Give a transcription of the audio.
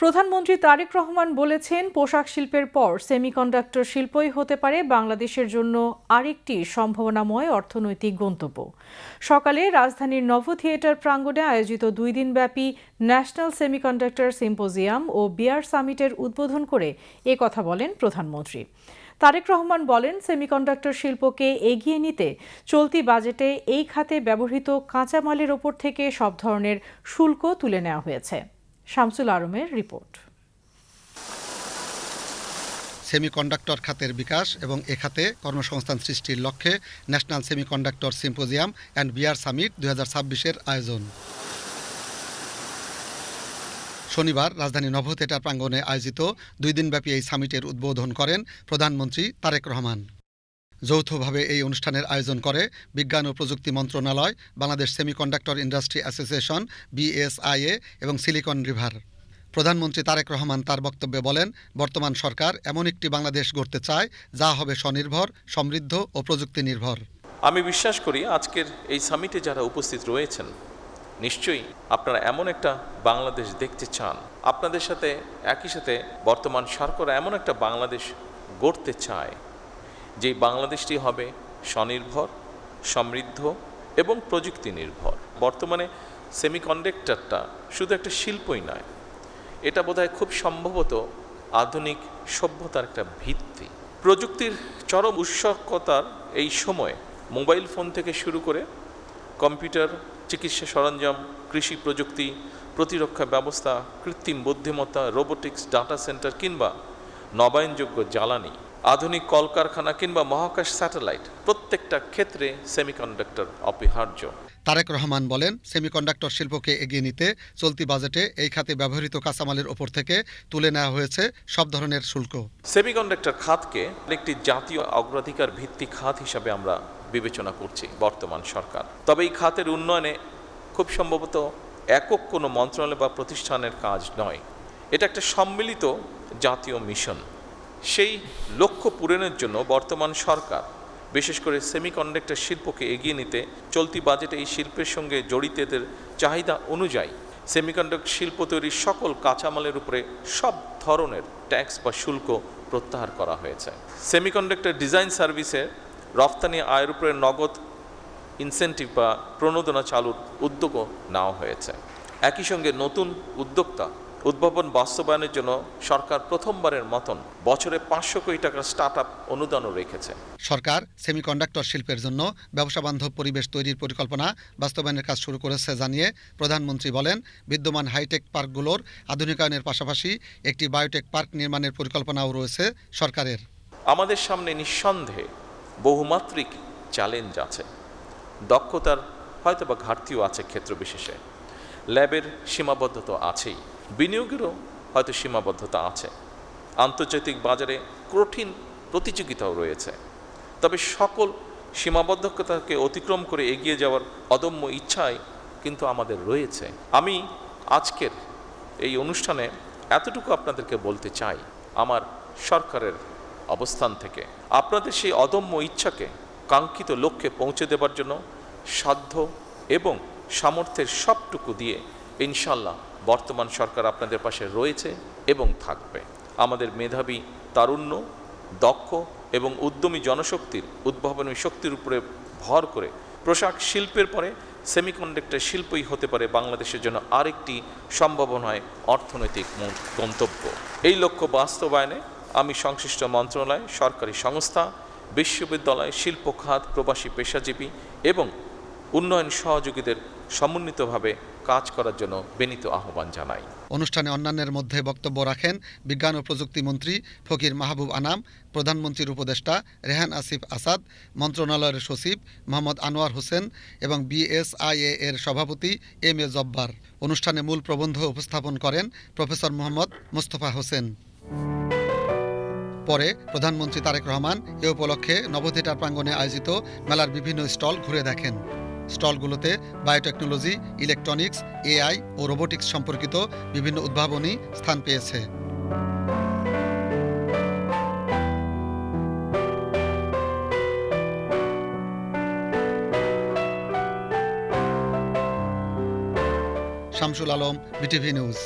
প্রধানমন্ত্রী তারেক রহমান বলেছেন, পোশাক শিল্পের পর সেমিকন্ডাক্টর শিল্পই হতে পারে বাংলাদেশের জন্য আরেকটি সম্ভাবনাময় অর্থনৈতিক গন্তব্য। সকালে রাজধানীর নভ থিয়েটার প্রাঙ্গণে আয়োজিত 2 দিনব্যাপী ন্যাশনাল সেমিকন্ডাক্টর সিম্পোজিয়াম ও বিয়ার সামিটের উদ্বোধন করে এ কথা বলেন প্রধানমন্ত্রী। তারেক রহমান বলেন, সেমিকন্ডাক্টর শিল্পকে এগিয়ে নিতে চলতি বাজেটে এই খাতে ব্যবহৃত কাঁচামালের ওপর থেকে সব ধরনের শুল্ক তুলে নেওয়া হয়েছে। শামসুল আলমের রিপোর্ট। সেমিকন্ডাক্টর খাতের বিকাশ এবং এ খাতে কর্মসংস্থান সৃষ্টির লক্ষ্যে ন্যাশনাল সেমিকন্ডাক্টর সিম্পোজিয়াম অ্যান্ড বিয়ার সামিট 2026-এর আয়োজন। শনিবার রাজধানী নভ থিয়েটার প্রাঙ্গণে আয়োজিত 2 দিনব্যাপী এই সামিটের উদ্বোধন করেন প্রধানমন্ত্রী তারেক রহমান। যৌথভাবে এই অনুষ্ঠানের আয়োজন করে বিজ্ঞান ও প্রযুক্তি মন্ত্রণালয়, Bangladesh semiconductor industry association BSIA এবং সিলিকন রিভার। প্রধানমন্ত্রী তারেক রহমান তার বক্তব্যে বলেন, বর্তমান সরকার এমন একটি বাংলাদেশ গড়তে চায় যা হবে স্বনির্ভর, সমৃদ্ধ ও প্রযুক্তি নির্ভর। আমি বিশ্বাস করি আজকের এই সামিটে যারা উপস্থিত রয়েছেন নিশ্চয়ই আপনারা এমন একটা বাংলাদেশ দেখতে চান। আপনাদের সাথে একই সাথে বর্তমান সরকার এমন একটা বাংলাদেশ গড়তে চায় যে বাংলাদেশটি হবে স্বনির্ভর, সমৃদ্ধ এবং প্রযুক্তি নির্ভর। বর্তমানে সেমিকন্ডাক্টরটা শুধু একটা শিল্পই নয়, এটা বোধহয় খুব সম্ভবত আধুনিক সভ্যতার একটা ভিত্তি। প্রযুক্তির চরম উৎসকতার এই সময়ে মোবাইল ফোন থেকে শুরু করে কম্পিউটার, চিকিৎসা সরঞ্জাম, কৃষি প্রযুক্তি, প্রতিরক্ষা ব্যবস্থা, কৃত্রিম বুদ্ধিমত্তা, রোবোটিক্স, ডাটা সেন্টার কিংবা নবায়নযোগ্য জ্বালানি, আধুনিক কলকারখানা কিংবা মহাকাশ স্যাটেলাইট, প্রত্যেকটা ক্ষেত্রে সেমিকন্ডাক্টর অপরিহার্য। তারেক রহমান বলেন, সেমিকন্ডাক্টর শিল্পকে এগিয়ে নিতে চলতি বাজেটে এই খাতে ব্যবহৃত কাঁচামালের ওপর থেকে তুলে নেওয়া হয়েছে সব ধরনের শুল্ক। সেমিকন্ডাক্টর খাতকে একটি জাতীয় অগ্রাধিকার ভিত্তিক খাত হিসাবে আমরা বিবেচনা করছি বর্তমান সরকার। তবে এই খাতের উন্নয়নে খুব সম্ভবত একক কোনো মন্ত্রণালয় বা প্রতিষ্ঠানের কাজ নয়, এটা একটা সম্মিলিত জাতীয় মিশন। সেই লক্ষ্য পূরণের জন্য বর্তমান সরকার বিশেষ করে সেমিকন্ডাক্টর শিল্পকে এগিয়ে নিতে চলতি বাজেটে এই শিল্পের সঙ্গে জড়িতদের চাহিদা অনুযায়ী সেমিকন্ডাক্টর শিল্প তৈরির সকল কাঁচামালের উপরে সব ধরনের ট্যাক্স বা শুল্ক প্রত্যাহার করা হয়েছে। সেমিকন্ডাক্টর ডিজাইন সার্ভিসে রফতানি আয়ের উপরে নগদ ইনসেন্টিভ বা প্রণোদনা চালুর উদ্যোগও নেওয়া হয়েছে। একই সঙ্গে নতুন উদ্যোক্তা উদ্ভাবন বাস্তবায়নের জন্য সরকার প্রথমবারের মতন বছরে 500 কোটি টাকার স্টার্টআপ অনুদানও রেখেছে। সরকার সেমিকন্ডাক্টর শিল্পের জন্য ব্যবসাবান্ধব পরিবেশ তৈরির পরিকল্পনা বাস্তবায়নের কাজ শুরু করেছে জানিয়ে প্রধানমন্ত্রী বলেন, বিদ্যমান হাইটেক পার্কগুলোর আধুনিকায়নের পাশাপাশি একটি বায়োটেক পার্ক নির্মাণের পরিকল্পনাও রয়েছে সরকারের। আমাদের সামনে নিঃসন্দেহে বহুমাত্রিক চ্যালেঞ্জ আছে, দক্ষতার হয়তোবা ঘাটতিও আছে ক্ষেত্র বিশেষে, ল্যাবের সীমাবদ্ধতা আছেই, বিনিয়োগেরও হয়তো সীমাবদ্ধতা আছে, আন্তর্জাতিক বাজারে কঠিন প্রতিযোগিতাও রয়েছে। তবে সকল সীমাবদ্ধতাকে অতিক্রম করে এগিয়ে যাওয়ার অদম্য ইচ্ছাই কিন্তু আমাদের রয়েছে। আমি আজকের এই অনুষ্ঠানে এতটুকু আপনাদেরকে বলতে চাই, আমার সরকারের অবস্থান থেকে আপনাদের সেই অদম্য ইচ্ছাকে কাঙ্ক্ষিত লক্ষ্যে পৌঁছে দেবার জন্য সাধ্য এবং সামর্থ্যের সবটুকু দিয়ে ইনশাল্লাহ বর্তমান সরকার আপনাদের পাশে রয়েছে এবং থাকবে। আমাদের মেধাবী, তারুণ্য, দক্ষ এবং উদ্যমী জনশক্তির উদ্ভাবনী শক্তির উপরে ভর করে পোশাক শিল্পের পরে সেমিকন্ডাক্টর শিল্পই হতে পারে বাংলাদেশের জন্য আরেকটি সম্ভাবনায় অর্থনৈতিক গন্তব্য। এই লক্ষ্য বাস্তবায়নে আমি সংশ্লিষ্ট মন্ত্রণালয়, সরকারি সংস্থা, বিশ্ববিদ্যালয়, শিল্প খাত, প্রবাসী পেশাজীবী এবং উন্নয়ন সহযোগীদের সমন্বিতভাবে কাজ করার জন্য বিনীত আহ্বান জানাই। অনুষ্ঠানে অন্যান্যের মধ্যে বক্তব্য রাখেন বিজ্ঞান ও প্রযুক্তি মন্ত্রী ফকির মাহবুব আনাম, প্রধানমন্ত্রীর উপদেষ্টা রেহান আসিফ আসাদ, মন্ত্রণালয়ের সচিব মোহাম্মদ আনোয়ার হোসেন এবং BSIA এর সভাপতি M A জব্বার। অনুষ্ঠানে মূল প্রবন্ধ উপস্থাপন করেন প্রফেসর মোহাম্মদ মোস্তফা হোসেন। পরে প্রধানমন্ত্রী তারেক রহমান এ উপলক্ষে নভ থিয়েটার প্রাঙ্গণে আয়োজিত মেলার বিভিন্ন স্টল ঘুরে দেখেন। স্টলগুলোতে বায়োটেকনোলজি, ইলেকট্রনিক্স, AI ও রোবোটিক্স সম্পর্কিত বিভিন্ন উদ্ভাবনী স্থান পেয়েছে। Shamsul Alam, BTV news.